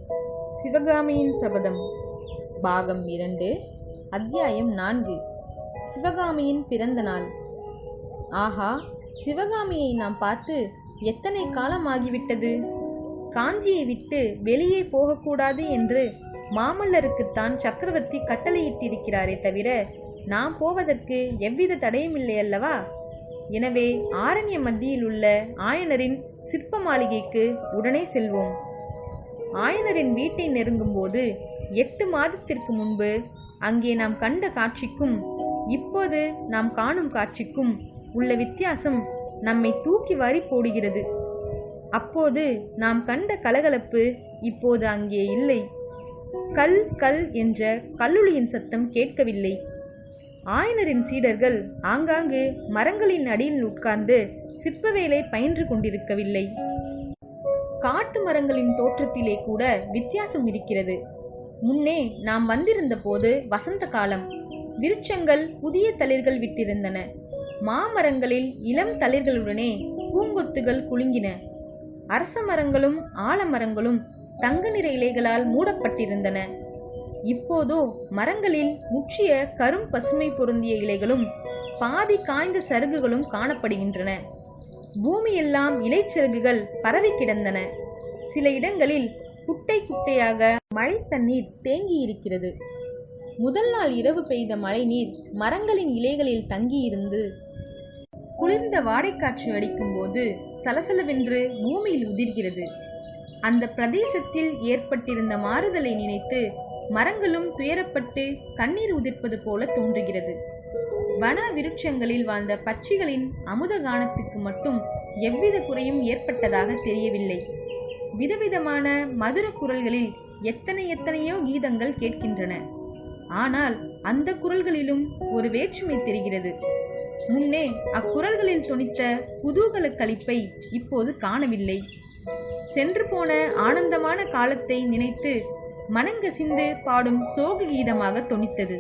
சிவகாமியின் சபதம் பாகம் 2 அத்தியாயம் 4. சிவகாமியின் பிறந்த நாள். ஆஹா, சிவகாமியை நாம் பார்த்து எத்தனை காலம் ஆகிவிட்டது. காஞ்சியை விட்டு வெளியே போகக்கூடாது என்று மாமல்லருக்குத்தான் சக்கரவர்த்தி கட்டளையிட்டிருக்கிறாரே தவிர நாம் போவதற்கு எவ்வித தடையும் இல்லை அல்லவா? எனவே ஆரண்ய மத்தியில் உள்ள ஆயனரின் சிற்ப மாளிகைக்கு உடனே செல்வோம். ஆயனரின் வீட்டை நெருங்கும் போது 8 மாதத்திற்கு முன்பு அங்கே நாம் கண்ட காட்சிக்கும் இப்போது நாம் காணும் காட்சிக்கும் உள்ள வித்தியாசம் நம்மை தூக்கி வாரி போடுகிறது. அப்போது நாம் கண்ட கலகலப்பு இப்போது அங்கே இல்லை. கல் கல் என்ற கல்லுளியின் சத்தம் கேட்கவில்லை. ஆயனரின் சீடர்கள் ஆங்காங்கு மரங்களின் அடியில் உட்கார்ந்து சிற்ப வேலை பயின்று கொண்டிருக்கவில்லை. காட்டு மரங்களின் தோற்றத்திலே கூட வித்தியாசம் இருக்கிறது. முன்னே நாம் வந்திருந்த போது வசந்த காலம். விருட்சங்கள் புதிய தளிர்கள் விட்டிருந்தன. மாமரங்களில் இளம் தளிர்களுடனே பூங்கொத்துகள் குலுங்கின. அரச மரங்களும் ஆலமரங்களும் தங்க நிற இலைகளால் மூடப்பட்டிருந்தன. இப்போதோ மரங்களில் முற்றிய கரும் பசுமை பொருந்திய இலைகளும் பாதி காய்ந்த சருகுகளும் காணப்படுகின்றன. பூமியெல்லாம் இலைச்சிறகுகள் பரவி கிடந்தன. சில இடங்களில் குட்டை குட்டையாக மழை தண்ணீர் தேங்கி இருக்கிறது. முதல் நாள் இரவு பெய்த மழை நீர் மரங்களின் இலைகளில் தங்கியிருந்து குளிர்ந்த வாடைக்காற்று அடிக்கும் போது சலசலவென்று பூமியில் உதிர்கிறது. அந்த பிரதேசத்தில் ஏற்பட்டிருந்த மாறுதலை நினைத்து மரங்களும் துயரப்பட்டு கண்ணீர் உதிர்ப்பது போல தோன்றுகிறது. வன விருட்சங்களில் வாழ்ந்த பட்சிகளின் அமுத கானத்துக்கு மட்டும் எவ்வித குறையும் ஏற்பட்டதாக தெரியவில்லை. விதவிதமான மதுர குரல்களில் எத்தனையோ கீதங்கள் கேட்கின்றன. ஆனால் அந்த குரல்களிலும் ஒரு வேற்றுமை தெரிகிறது. முன்னே அக்குரல்களில் தொனித்த குதூகல களிப்பை இப்போது காணவில்லை. சென்று போன ஆனந்தமான காலத்தை நினைத்து மனங்கசிந்து பாடும் சோக கீதமாக தொனித்தது.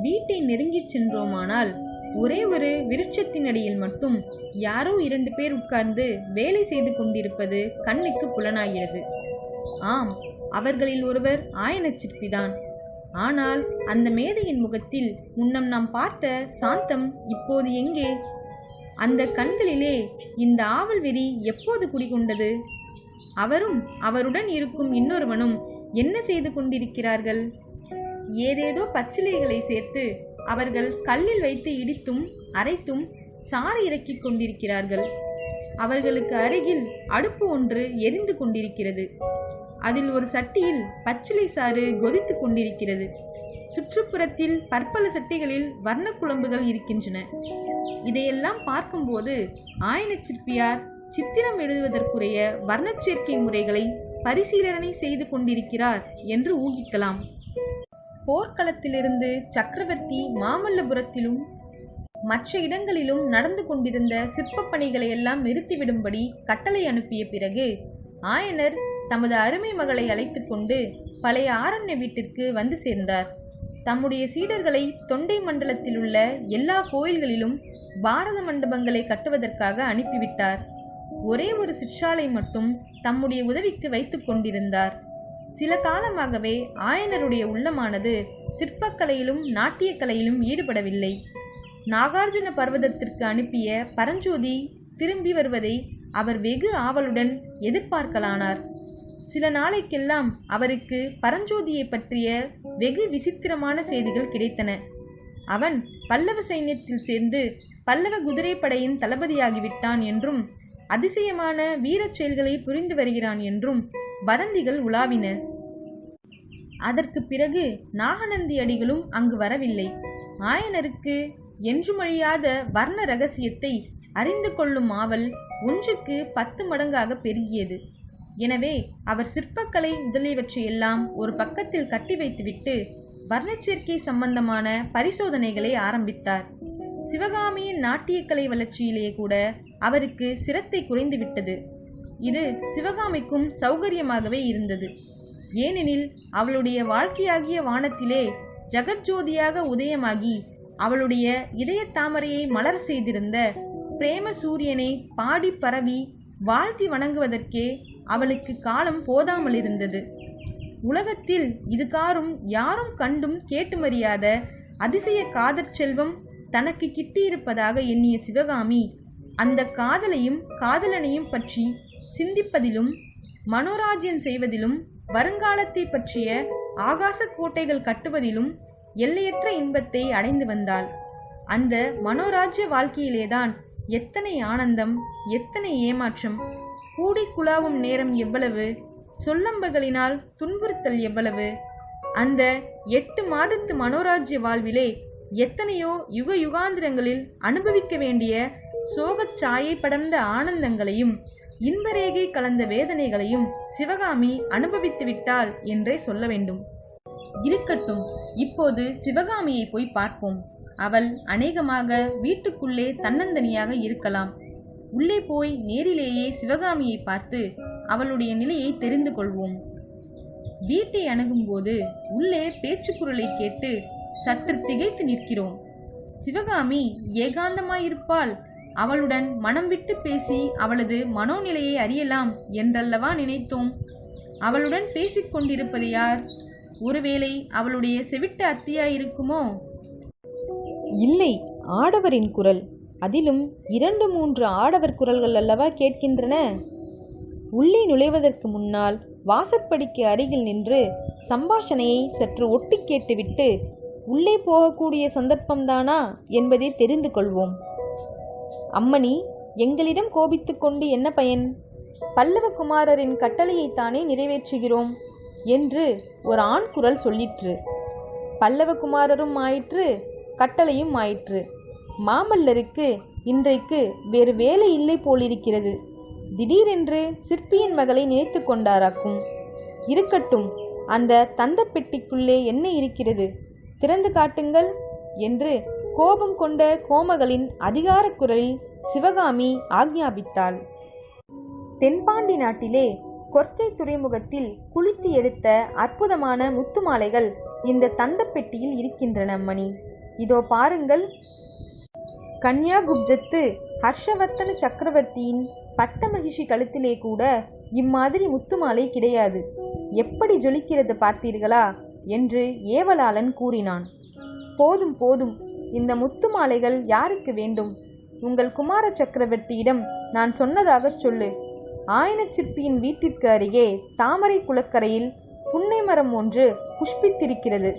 வீட்டை நெருங்கிச் சென்றோமானால் ஒரே ஒரு விருட்சத்தின் அடியில் மட்டும் யாரோ 2 பேர் உட்கார்ந்து வேலை செய்து கொண்டிருப்பது கண்ணுக்கு புலனாகிறது. ஆம், அவர்களில் ஒருவர் ஆயன சிற்பிதான். ஆனால் அந்த மேதையின் முகத்தில் முன்னம் நாம் பார்த்த சாந்தம் இப்போது எங்கே? அந்த கண்களிலே இந்த ஆவல் வெறி எப்போது குடிகொண்டது? அவரும் அவருடன் இருக்கும் இன்னொருவனும் என்ன செய்து கொண்டிருக்கிறார்கள்? ஏதேதோ பச்சிலைகளை சேர்த்து அவர்கள் கல்லில் வைத்து இடித்தும் அரைத்தும் சாறு இறக்கிக் கொண்டிருக்கிறார்கள். அவர்களுக்கு அருகில் அடுப்பு ஒன்று எரிந்து கொண்டிருக்கிறது. அதில் ஒரு சட்டியில் பச்சிலை சாறு கொதித்து கொண்டிருக்கிறது. சுற்றுப்புறத்தில் பற்பல சட்டிகளில் வர்ண குழம்புகள் இருக்கின்றன. இதையெல்லாம் பார்க்கும்போது ஆயன சிற்பியார் சித்திரம் எழுதுவதற்குரிய வர்ணச்சேர்க்கை முறைகளை பரிசீலனை செய்து கொண்டிருக்கிறார் என்று ஊகிக்கலாம். போர்க்களத்திலிருந்து சக்கரவர்த்தி மாமல்லபுரத்திலும் மற்ற இடங்களிலும் நடந்து கொண்டிருந்த சிற்ப பணிகளை எல்லாம் நிறுத்திவிடும்படி கட்டளை அனுப்பிய பிறகு ஆயனர் தமது அருமை மகளை அழைத்து கொண்டு பழைய ஆரண்ய வீட்டிற்கு வந்து சேர்ந்தார். தம்முடைய சீடர்களை தொண்டை மண்டலத்தில் உள்ள எல்லா கோயில்களிலும் பாரத மண்டபங்களை கட்டுவதற்காக அனுப்பிவிட்டார். ஒரே ஒரு சிற்றாலை மட்டும் தம்முடைய உதவிக்கு வைத்து கொண்டிருந்தார். சில காலமாகவே ஆயனருடைய உள்ளமானது சிற்பக்கலையிலும் நாட்டியக்கலையிலும் ஈடுபடவில்லை. நாகார்ஜுன பர்வதத்திற்கு அனுப்பிய பரஞ்சோதி திரும்பி வருவதை அவர் வெகு ஆவலுடன் எதிர்பார்க்கலானார். சில நாளைக்கெல்லாம் அவருக்கு பரஞ்சோதியை பற்றிய வெகு விசித்திரமான செய்திகள் கிடைத்தன. அவன் பல்லவ சைன்யத்தில் சேர்ந்து பல்லவ குதிரைப்படையின் தளபதியாகிவிட்டான் என்றும் அதிசயமான வீரச் செயல்களை புரிந்து வருகிறான் என்றும் வதந்திகள் உலாவின. அதற்கு பிறகு நாகநந்தி அடிகளும் அங்கு வரவில்லை. ஆயனருக்கு என்றுமழியாத வர்ண ரகசியத்தை அறிந்து கொள்ளும் ஆவல் 1க்கு 10 மடங்காக பெருகியது. எனவே அவர் சிற்பக்கலை முதலியவற்றையெல்லாம் ஒரு பக்கத்தில் கட்டி வைத்துவிட்டு வர்ணச்சேர்க்கை சம்பந்தமான பரிசோதனைகளை ஆரம்பித்தார். சிவகாமியின் நாட்டியக்கலை வளர்ச்சியிலே கூட அவருக்கு சிரத்தை குறைந்துவிட்டது. இது சிவகாமிக்கும் சௌகரியமாகவே இருந்தது. ஏனெனில் அவளுடைய வாழ்க்கையாகிய வானத்திலே ஜகஜோதியாக உதயமாகி அவளுடைய இதய தாமரையை மலர செய்திருந்த பிரேம சூரியனை பாடி பரவி வாழ்த்தி வணங்குவதற்கே அவளுக்கு காலம் போதாமல் இருந்தது. உலகத்தில் இதுகாரும் யாரும் கண்டும் கேட்டுமறியாத அதிசய காதற் செல்வம் தனக்கு கிட்டியிருப்பதாக எண்ணிய சிவகாமி அந்த காதலையும் காதலனையும் பற்றி சிந்திப்பதிலும் மனோராஜ்யம் செய்வதிலும் வருங்காலத்தை பற்றிய ஆகாச கோட்டைகள் கட்டுவதிலும் எல்லையற்ற இன்பத்தை அடைந்து வந்தாள். அந்த மனோராஜ்ய வாழ்க்கையிலேதான் எத்தனை ஆனந்தம், எத்தனை ஏமாற்றம்! கூடி குழாவும் நேரம் எவ்வளவு, சொல்லம்பகளினால் துன்புறுத்தல் எவ்வளவு! அந்த 8 மாதத்து மனோராஜ்ய வாழ்விலே எத்தனையோ யுக யுகாந்திரங்களில் அனுபவிக்க வேண்டிய சோகச் சாயை படர்ந்த ஆனந்தங்களையும் இன்பரேகை கலந்த வேதனைகளையும் சிவகாமி அனுபவித்து விட்டாள் என்றே சொல்ல வேண்டும். இருக்கட்டும், இப்போது சிவகாமியை போய் பார்ப்போம். அவள் அநேகமாக வீட்டுக்குள்ளே தன்னந்தனியாக இருக்கலாம். உள்ளே போய் நேரிலேயே சிவகாமியை பார்த்து அவளுடைய நிலையை தெரிந்து கொள்வோம். வீட்டை அணுகும்போது உள்ளே பேச்சு குரலை கேட்டு சற்று திகைத்து நிற்கிறோம். சிவகாமி ஏகாந்தமாயிருப்பாள், அவளுடன் மனம் விட்டு பேசி அவளது மனோநிலையை அறியலாம் என்றல்லவா நினைத்தோம். அவளுடன் பேசிக்கொண்டிருப்பது யார்? ஒருவேளை அவளுடைய செவிட்ட அத்தியாயிருக்குமோ? இல்லை, ஆடவரின் குரல். அதிலும் 2-3 ஆடவர் குரல்கள் அல்லவா கேட்கின்றன. உள்ளே நுழைவதற்கு முன்னால் வாசற்படிக்கு அருகில் நின்று சம்பாஷணையை சற்று ஒட்டி கேட்டுவிட்டு உள்ளே போகக்கூடிய சந்தர்ப்பம்தானா என்பதை தெரிந்து கொள்வோம். அம்மணி, எங்களிடம் கோபித்து கொண்டு என்ன பயன்? பல்லவகுமாரரின் கட்டளையைத்தானே நிறைவேற்றுகிறோம் என்று ஒரு ஆண் குரல் சொல்லிற்று. பல்லவகுமாரரும் ஆயிற்று, கட்டளையும் ஆயிற்று. மாமல்லருக்கு இன்றைக்கு வேறு வேலை இல்லை போலிருக்கிறது. திடீரென்று சிற்பியின் மகளை நினைத்து கொண்டாராக்கும். இருக்கட்டும், அந்த தந்த பெட்டிக்குள்ளே என்ன இருக்கிறது, திறந்து காட்டுங்கள் என்று கோபம் கொண்ட கோமகளின் அதிகார குரலில் சிவகாமி ஆக்ஞாபித்தாள். தென்பாண்டி நாட்டிலே கொற்கை துறைமுகத்தில் குளித்து எடுத்த அற்புதமான முத்து மாலைகள் இந்த தந்த பெட்டியில் இருக்கின்றன அம்மணி. இதோ பாருங்கள். கன்யாகுப்ஜத்து ஹர்ஷவர்த்தன சக்கரவர்த்தியின் பட்ட மகிழ்ச்சி கழுத்திலே கூட இம்மாதிரி முத்து மாலை கிடையாது. எப்படி ஜொலிக்கிறது பார்த்தீர்களா என்று ஏவலாளன் கூறினான். போதும் போதும், இந்த முத்து மாலைகள் யாருக்கு வேண்டும்? உங்கள் குமார சக்கரவர்த்தியிடம் நான் சொன்னதாக சொல்லு. ஆயன சிற்பியின் வீட்டிற்கு அருகே தாமரை குளக்கரையில் புன்னை மரம் ஒன்று புஷ்பித்திருக்கிறது.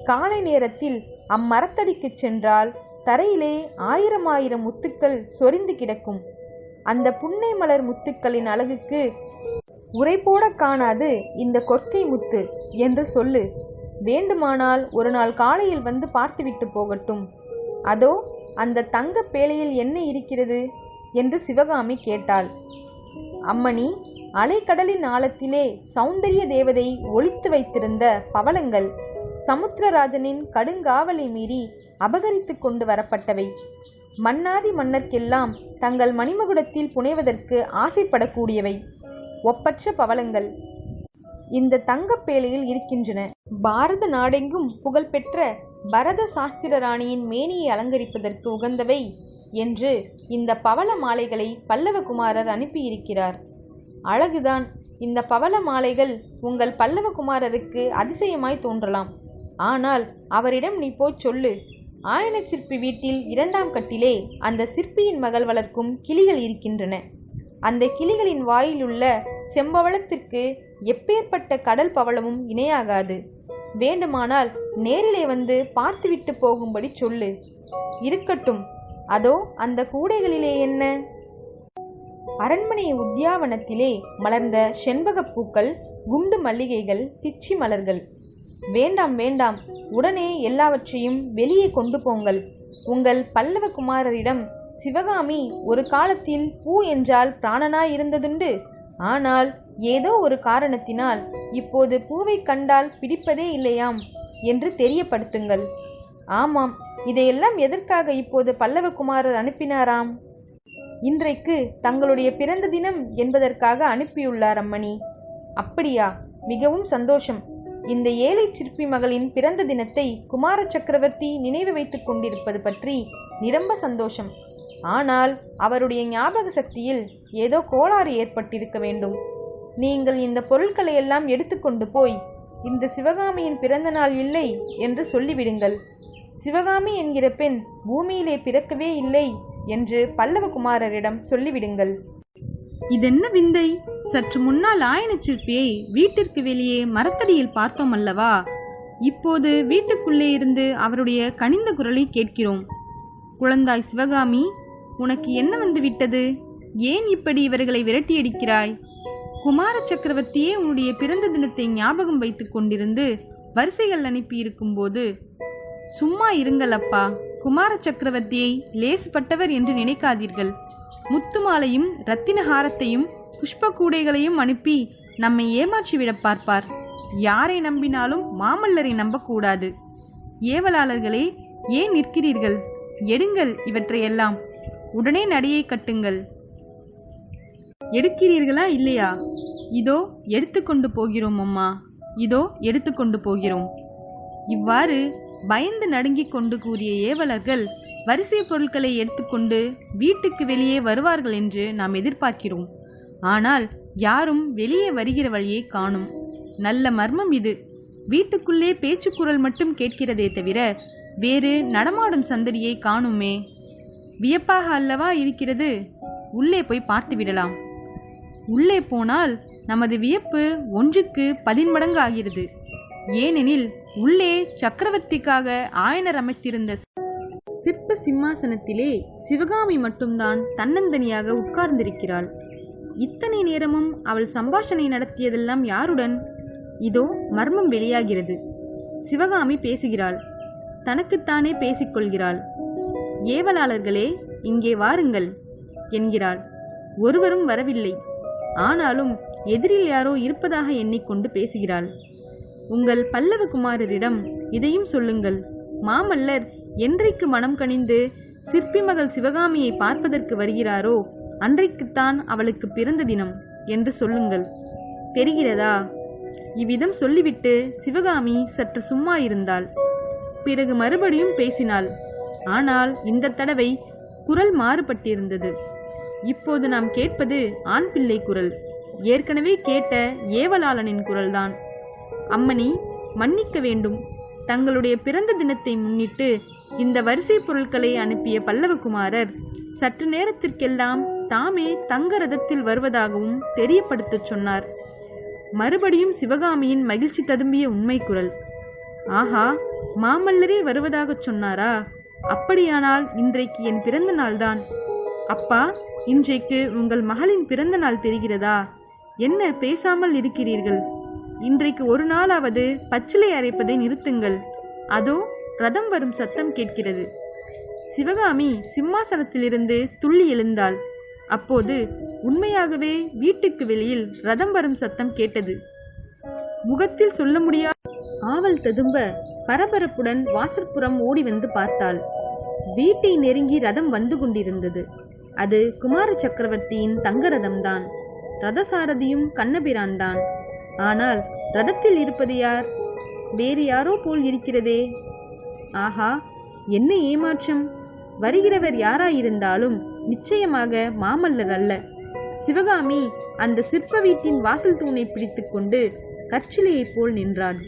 காலை நேரத்தில் அம்மரத்தடிக்கு சென்றால் தரையிலே 1000 முத்துக்கள் சொரிந்து கிடக்கும். அந்த புன்னை மலர் முத்துக்களின் அழகுக்கு உரை போட காணாது இந்த கொற்கை முத்து என்று சொல்லு. வேண்டுமானால் ஒரு நாள் காலையில் வந்து பார்த்துவிட்டு போகட்டும். அதோ அந்த தங்க பேழையில் என்ன இருக்கிறது என்று சிவகாமி கேட்டாள். அம்மணி, அலைக்கடலின் ஆழத்திலே சௌந்தரிய தேவதை ஒளித்து வைத்திருந்த பவளங்கள் சமுத்திரராஜனின் கடுங்காவலை மீறி அபகரித்து கொண்டு வரப்பட்டவை. மன்னாதி மன்னர்க்கெல்லாம் தங்கள் மணிமகுடத்தில் புனைவதற்கு ஆசைப்படக்கூடியவை. ஒப்பற்ற பவளங்கள் இந்த தங்கப்பேழையில் இருக்கின்றன. பாரத நாடெங்கும் புகழ்பெற்ற பரத சாஸ்திர ராணியின் மேனியை அலங்கரிப்பதற்கு உகந்தவை என்று இந்த பவள மாலைகளை பல்லவகுமாரர் அனுப்பியிருக்கிறார். அழகுதான். இந்த பவள மாலைகள் உங்கள் பல்லவகுமாரருக்கு அதிசயமாய் தோன்றலாம். ஆனால் அவரிடம் நீ போய் சொல்லு, ஆயன சிற்பி வீட்டில் 2ஆம் கட்டிலே அந்த சிற்பியின் மகள் வளர்க்கும் கிளிகள் இருக்கின்றன. அந்த கிளிகளின் வாயிலுள்ள செம்பவளத்திற்கு எப்பேற்பட்ட கடல் பவளமும் இணையாகாது. வேண்டுமானால் நேரிலே வந்து பார்த்துவிட்டு போகும்படி சொல்லு. இருக்கட்டும், அதோ அந்த கூடைகளிலே என்ன? அரண்மனை உத்தியாவனத்திலே மலர்ந்த செண்பகப்பூக்கள், குண்டு மல்லிகைகள், பிச்சி மலர்கள். வேண்டாம் வேண்டாம், உடனே எல்லாவற்றையும் வெளியே கொண்டு போங்கள். உங்கள் பல்லவ குமாரரிடம் சிவகாமி ஒரு காலத்தில் பூ என்றால் பிராணனாய் இருந்ததுண்டு. ஆனால் ஏதோ ஒரு காரணத்தினால் இப்போது பூவை கண்டால் பிடிப்பதே இல்லையாம் என்று தெரியப்படுத்துங்கள். ஆமாம், இதையெல்லாம் எதற்காக இப்போது பல்லவகுமாரர் அனுப்பினாராம்? இன்றைக்கு தங்களுடைய பிறந்த தினம் என்பதற்காக அனுப்பியுள்ளார் அம்மணி. அப்படியா? மிகவும் சந்தோஷம். இந்த ஏழை சிற்பி மகளின் பிறந்த தினத்தை குமார சக்கரவர்த்தி நினைவு வைத்துக் கொண்டிருப்பது பற்றி நிரம்ப சந்தோஷம். ஆனால் அவருடைய ஞாபக சக்தியில் ஏதோ கோளாறு ஏற்பட்டிருக்க வேண்டும். நீங்கள் இந்த பொருட்களை எல்லாம் எடுத்துக்கொண்டு போய் இந்த சிவகாமியின் பிறந்த நாள் இல்லை என்று சொல்லிவிடுங்கள். சிவகாமி என்கிற பெண் பூமியிலே பிறக்கவே இல்லை என்று பல்லவகுமாரரிடம் சொல்லிவிடுங்கள். இதென்ன விந்தை! சற்று முன்னால் ஆயனச் சிற்பியை வீட்டிற்கு வெளியே மரத்தடியில் பார்த்தோம் அல்லவா? இப்போது வீட்டுக்குள்ளே இருந்து அவருடைய கனிந்த குரலை கேட்கிறோம். குழந்தாய் சிவகாமி, உனக்கு என்ன வந்து விட்டது? ஏன் இப்படி இவர்களை விரட்டியடிக்கிறாய்? குமார சக்கரவர்த்தியே உன்னுடைய பிறந்த தினத்தை ஞாபகம் வைத்துக் கொண்டிருந்து வரிசைகள் அனுப்பியிருக்கும் போது சும்மா இருங்கள் அப்பா. குமார சக்கரவர்த்தியை லேசுப்பட்டவர் என்று நினைக்காதீர்கள். முத்து மாலையும் இரத்தினஹாரத்தையும் புஷ்ப கூடைகளையும் அனுப்பி நம்மை ஏமாற்றிவிட பார்ப்பார். யாரை நம்பினாலும் மாமல்லரை நம்பக்கூடாது. ஏவலாளர்களே, ஏன் நிற்கிறீர்கள்? எடுங்கள் இவற்றையெல்லாம். உடனே நடையை கட்டுங்கள். எடுக்கிறீர்களா இல்லையா? இதோ எடுத்துக்கொண்டு போகிறோம் அம்மா, இதோ எடுத்துக்கொண்டு போகிறோம். இவ்வாறு பயந்து நடுங்கிக் கொண்டு கூறிய ஏவலர்கள் வரிசை பொருட்களை எடுத்துக்கொண்டு வீட்டுக்கு வெளியே வருவார்கள் என்று நாம் எதிர்பார்க்கிறோம். ஆனால் யாரும் வெளியே வருகிற வழியை காணும். நல்ல மர்மம் இது. வீட்டுக்குள்ளே பேச்சுக்குரல் மட்டும் கேட்கிறதே தவிர வேறு நடமாடும் சந்தடியை காணுமே. வியப்பாக அல்லவா இருக்கிறது? உள்ளே போய் பார்த்து விடலாம். உள்ளே போனால் நமது வியப்பு 1க்கு 10 மடங்கு ஆகிறது. ஏனெனில் உள்ளே சக்கரவர்த்திக்காக ஆயனர் அமைத்திருந்த சிற்ப சிம்மாசனத்திலே சிவகாமி மட்டும்தான் தன்னந்தனியாக உட்கார்ந்திருக்கிறாள். இத்தனை நேரமும் அவள் சம்பாஷணை நடத்தியதெல்லாம் யாருடன்? இதோ மர்மம் வெளியாகிறது. சிவகாமி பேசுகிறாள். தனக்குத்தானே பேசிக்கொள்கிறாள். ஏவலாளர்களே, இங்கே வாருங்கள் என்கிறாள். ஒருவரும் வரவில்லை. ஆனாலும் எதிரில் யாரோ இருப்பதாக எண்ணிக்கொண்டு பேசுகிறாள். உங்கள் பல்லவகுமாரரிடம் இதையும் சொல்லுங்கள். மாமல்லர் என்றைக்கு மனம் கனிந்து சிற்பி மகள் சிவகாமியை பார்ப்பதற்கு வருகிறாரோ அன்றைக்குத்தான் அவளுக்கு பிறந்த தினம் என்று சொல்லுங்கள். தெரிகிறதா? இவ்விதம் சொல்லிவிட்டு சிவகாமி சற்று சும்மா இருந்தாள். பிறகு மறுபடியும் பேசினாள். ஆனால் இந்த தடவை குரல் மாறுபட்டிருந்தது. இப்போது நாம் கேட்பது ஆண் பிள்ளை குரல். ஏற்கனவே கேட்ட ஏவலாளனின் குரல்தான். அம்மணி, மன்னிக்க வேண்டும். தங்களுடைய பிறந்த தினத்தை முன்னிட்டு இந்த வரிசை பொருட்களை அனுப்பிய பல்லவகுமாரர் சற்று நேரத்திற்கெல்லாம் தாமே தங்க ரதத்தில் வருவதாகவும் தெரியப்படுத்தச் சொன்னார். மறுபடியும் சிவகாமியின் மகிழ்ச்சி ததும்பிய உண்மை குரல். ஆஹா, மாமல்லரே வருவதாகச் சொன்னாரா? அப்படியானால் இன்றைக்கு என் பிறந்த நாள்தான். அப்பா, இன்றைக்கு உங்கள் மகளின் பிறந்த நாள் தெரிகிறதா? என்ன பேசாமல் இருக்கிறீர்கள்? இன்றைக்கு ஒரு நாளாவது பச்சிலை அரைப்பதை நிறுத்துங்கள். அதோ ரதம் வரும் சத்தம் கேட்கிறது. சிவகாமி சிம்மாசனத்திலிருந்து துள்ளி எழுந்தாள். அப்போது உண்மையாகவே வீட்டுக்கு வெளியில் ரதம் வரும் சத்தம் கேட்டது. முகத்தில் சொல்ல முடியாத ஆவல் ததும்ப பரபரப்புடன் வாசற்புறம் ஓடி வந்து பார்த்தாள். வீட்டை நெருங்கி ரதம் வந்து கொண்டிருந்தது. அது குமார சக்கரவர்த்தியின் தங்க ரதம்தான். ரதசாரதியும் கண்ணபிரான் தான். ஆனால் ரதத்தில் இருப்பது யார்? வேறு யாரோ போல் இருக்கிறதே. ஆஹா, என்ன ஏமாற்றம்! வருகிறவர் யாராயிருந்தாலும் நிச்சயமாக மாமல்லர் அல்ல. சிவகாமி அந்த சிற்ப வீட்டின் வாசல் தூணை பிடித்து கொண்டு கற்சிலையைப் போல் நின்றாள்.